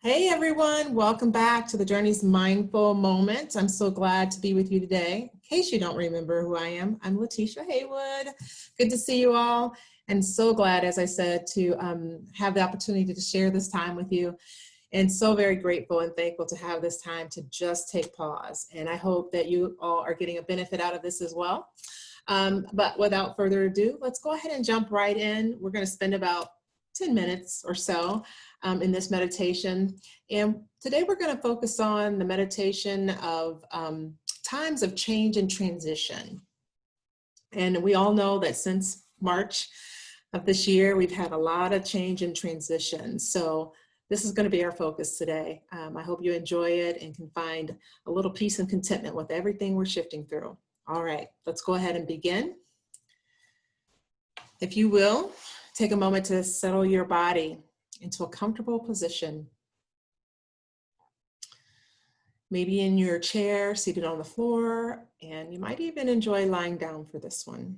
Hey everyone, welcome back to the Journey's Mindful Moments. I'm so glad to be with you today. In case you don't remember who I am, I'm Letitia Haywood. Good to see you all, and so glad, as I said, to have the opportunity to share this time with you. And so very grateful and thankful to have this time to just take pause. And I hope that you all are getting a benefit out of this as well. But without further ado, let's go ahead and jump right in. We're going to spend about 10 minutes or so in this meditation. And today we're going to focus on the meditation of times of change and transition. And we all know that since March of this year, we've had a lot of change and transition. So this is going to be our focus today. I hope you enjoy it and can find a little peace and contentment with everything we're shifting through. All right, let's go ahead and begin. If you will, take a moment to settle your body into a comfortable position. Maybe in your chair, seated on the floor, and you might even enjoy lying down for this one.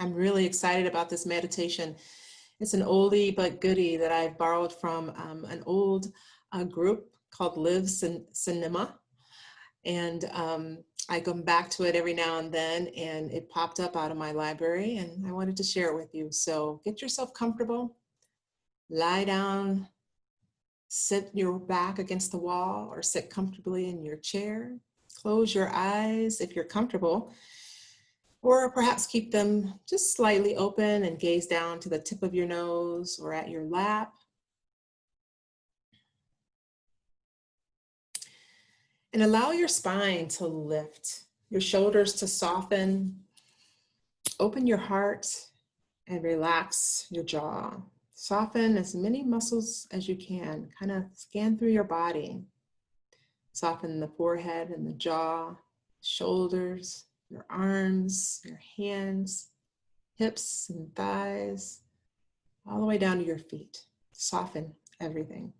I'm really excited about this meditation. It's an oldie but goodie that I've borrowed from an old group called Live Cinema. And I come back to it every now and then, and it popped up out of my library, and I wanted to share it with you. So get yourself comfortable, lie down, sit your back against the wall, or sit comfortably in your chair. Close your eyes if you're comfortable, or perhaps keep them just slightly open and gaze down to the tip of your nose or at your lap. And allow your spine to lift, your shoulders to soften, open your heart, and relax your jaw. Soften as many muscles as you can. Kind of scan through your body. Soften the forehead and the jaw, shoulders, your arms, your hands, hips and thighs, all the way down to your feet. Soften everything.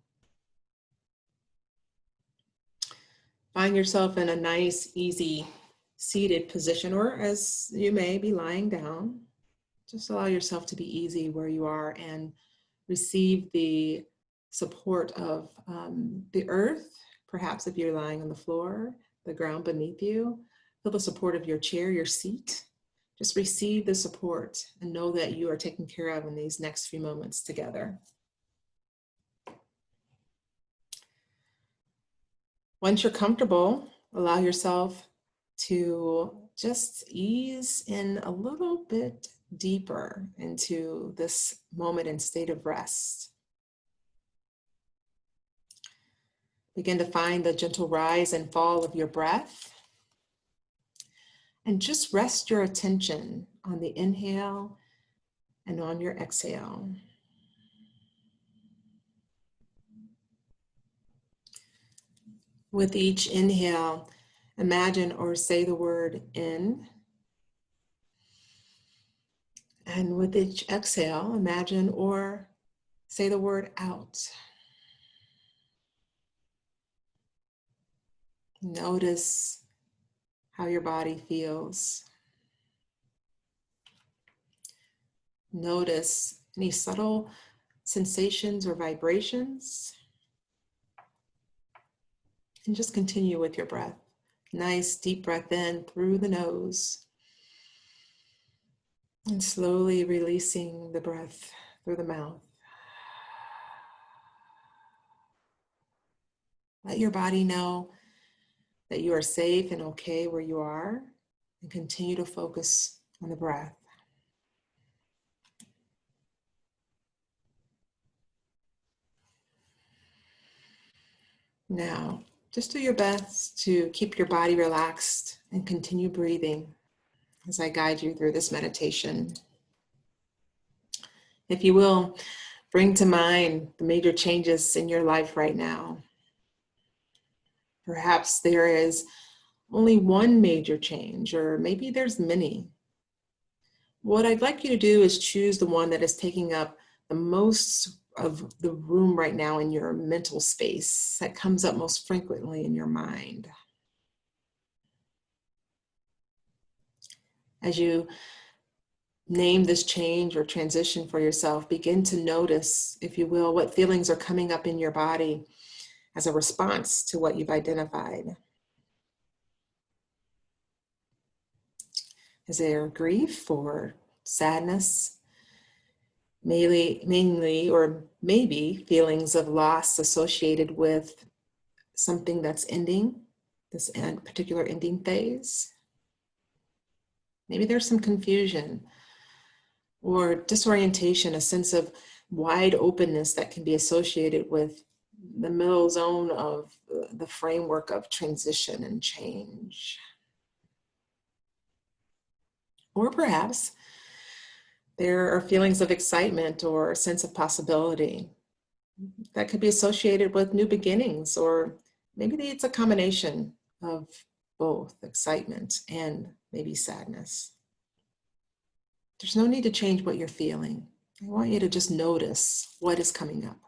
Find yourself in a nice, easy, seated position, or as you may be lying down. Just allow yourself to be easy where you are and receive the support of the earth. Perhaps if you're lying on the floor, the ground beneath you. Feel the support of your chair, your seat. Just receive the support and know that you are taken care of in these next few moments together. Once you're comfortable, allow yourself to just ease in a little bit deeper into this moment and state of rest. Begin to find the gentle rise and fall of your breath. And just rest your attention on the inhale and on your exhale. With each inhale, imagine or say the word in. And with each exhale, imagine or say the word out. Notice how your body feels. Notice any subtle sensations or vibrations. And just continue with your breath. Nice deep breath in through the nose. And slowly releasing the breath through the mouth. Let your body know that you are safe and okay where you are, and continue to focus on the breath. Now, just do your best to keep your body relaxed and continue breathing as I guide you through this meditation. If you will, bring to mind the major changes in your life right now. Perhaps there is only one major change, or maybe there's many. What I'd like you to do is choose the one that is taking up the most of the room right now in your mental space, that comes up most frequently in your mind. As you name this change or transition for yourself. Begin to notice, if you will, what feelings are coming up in your body as a response to what you've identified. Is there grief or sadness? Mainly, or maybe feelings of loss associated with something that's ending, this particular ending phase. Maybe there's some confusion or disorientation, a sense of wide openness that can be associated with the middle zone of the framework of transition and change. Or perhaps there are feelings of excitement or a sense of possibility that could be associated with new beginnings, or maybe it's a combination of both excitement and maybe sadness. There's no need to change what you're feeling. I want you to just notice what is coming up.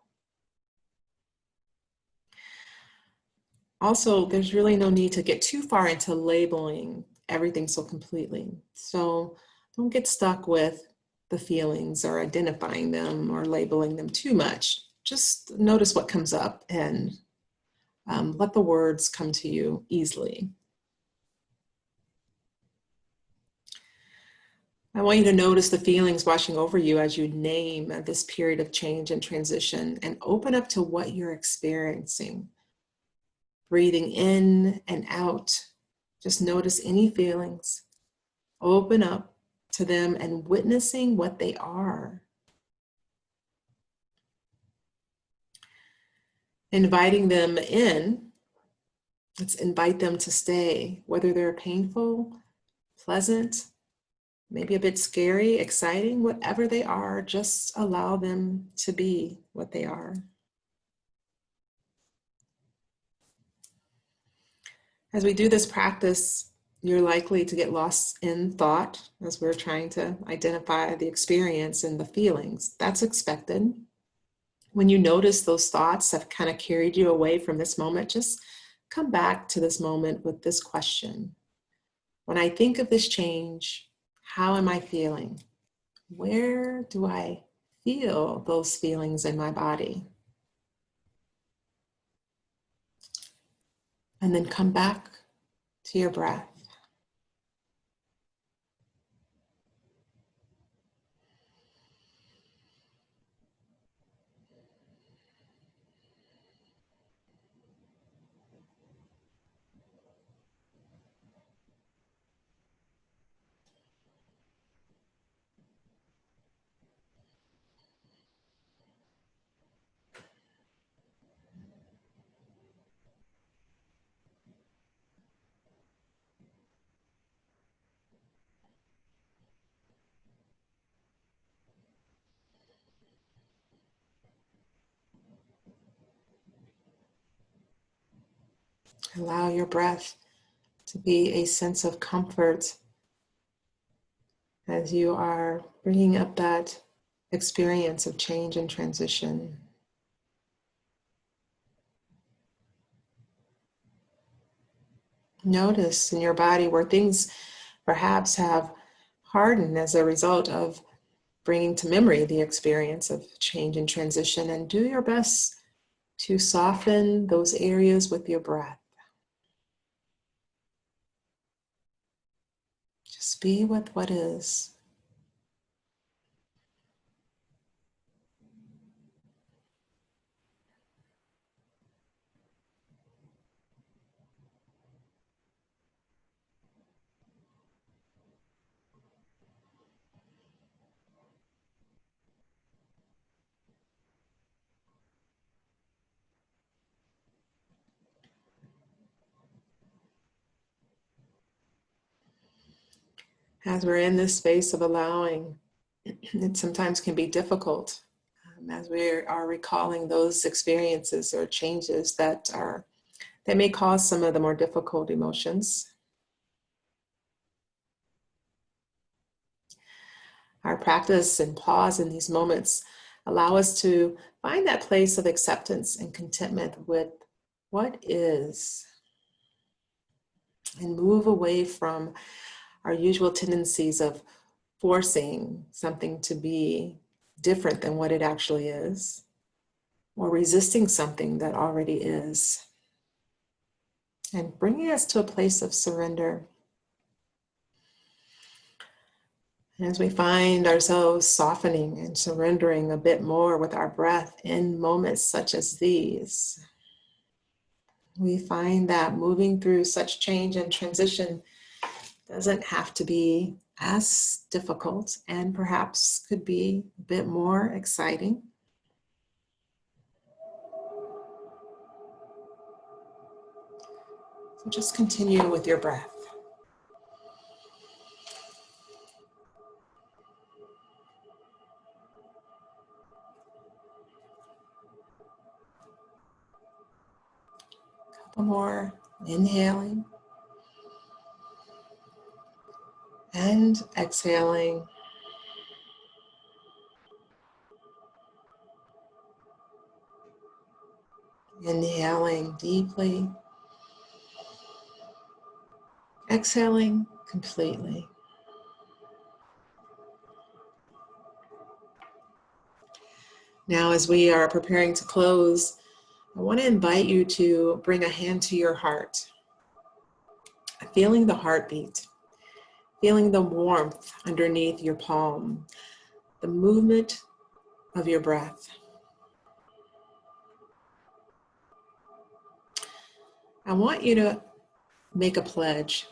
Also, there's really no need to get too far into labeling everything so completely. So don't get stuck with the feelings or identifying them or labeling them too much. Just notice what comes up and let the words come to you easily. I want you to notice the feelings washing over you as you name this period of change and transition, and open up to what you're experiencing. Breathing in and out, just notice any feelings. Open up to them and witnessing what they are. Inviting them in, let's invite them to stay, whether they're painful, pleasant, maybe a bit scary, exciting, whatever they are, just allow them to be what they are. As we do this practice, you're likely to get lost in thought as we're trying to identify the experience and the feelings. That's expected. When you notice those thoughts have kind of carried you away from this moment, just come back to this moment with this question. When I think of this change, how am I feeling? Where do I feel those feelings in my body? And then come back to your breath. Allow your breath to be a sense of comfort as you are bringing up that experience of change and transition. Notice in your body where things perhaps have hardened as a result of bringing to memory the experience of change and transition, and do your best to soften those areas with your breath. Just be with what is. As we're in this space of allowing, it sometimes can be difficult as we are recalling those experiences or changes that may cause some of the more difficult emotions. Our practice and pause in these moments allow us to find that place of acceptance and contentment with what is, and move away from our usual tendencies of forcing something to be different than what it actually is, or resisting something that already is, and bringing us to a place of surrender. And as we find ourselves softening and surrendering a bit more with our breath in moments such as these, we find that moving through such change and transition doesn't have to be as difficult, and perhaps could be a bit more exciting. So just continue with your breath. Couple more, inhaling and exhaling. Inhaling deeply, exhaling completely. Now, as we are preparing to close, I want to invite you to bring a hand to your heart, feeling the heartbeat, feeling the warmth underneath your palm, the movement of your breath. I want you to make a pledge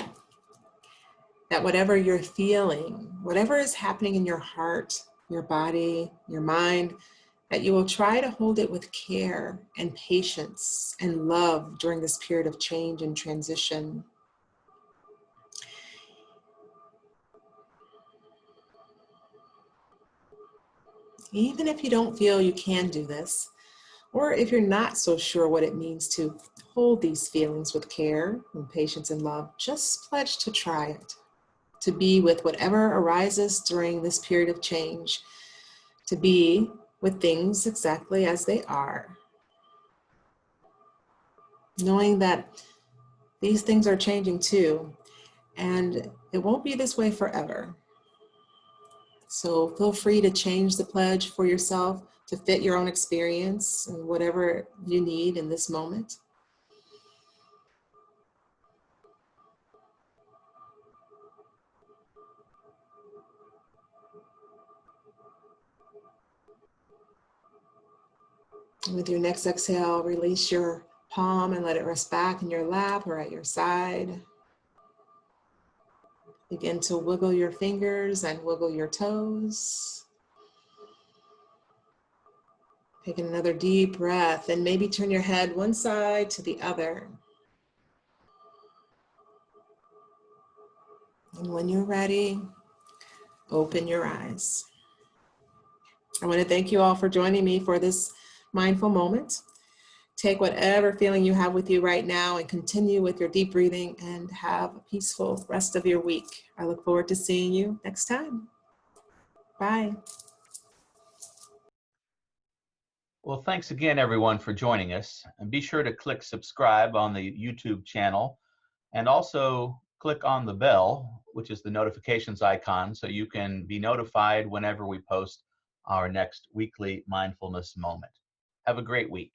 that whatever you're feeling, whatever is happening in your heart, your body, your mind, that you will try to hold it with care and patience and love during this period of change and transition. Even if you don't feel you can do this, or if you're not so sure what it means to hold these feelings with care and patience and love, just pledge to try it, to be with whatever arises during this period of change, to be with things exactly as they are, knowing that these things are changing too, and it won't be this way forever. So feel free to change the pledge for yourself to fit your own experience and whatever you need in this moment. And with your next exhale, release your palm and let it rest back in your lap or at your side. Begin to wiggle your fingers and wiggle your toes. Take another deep breath and maybe turn your head one side to the other. And when you're ready, open your eyes. I want to thank you all for joining me for this mindful moment. Take whatever feeling you have with you right now and continue with your deep breathing and have a peaceful rest of your week. I look forward to seeing you next time. Bye. Well, thanks again, everyone, for joining us. And be sure to click subscribe on the YouTube channel, and also click on the bell, which is the notifications icon, so you can be notified whenever we post our next weekly mindfulness moment. Have a great week.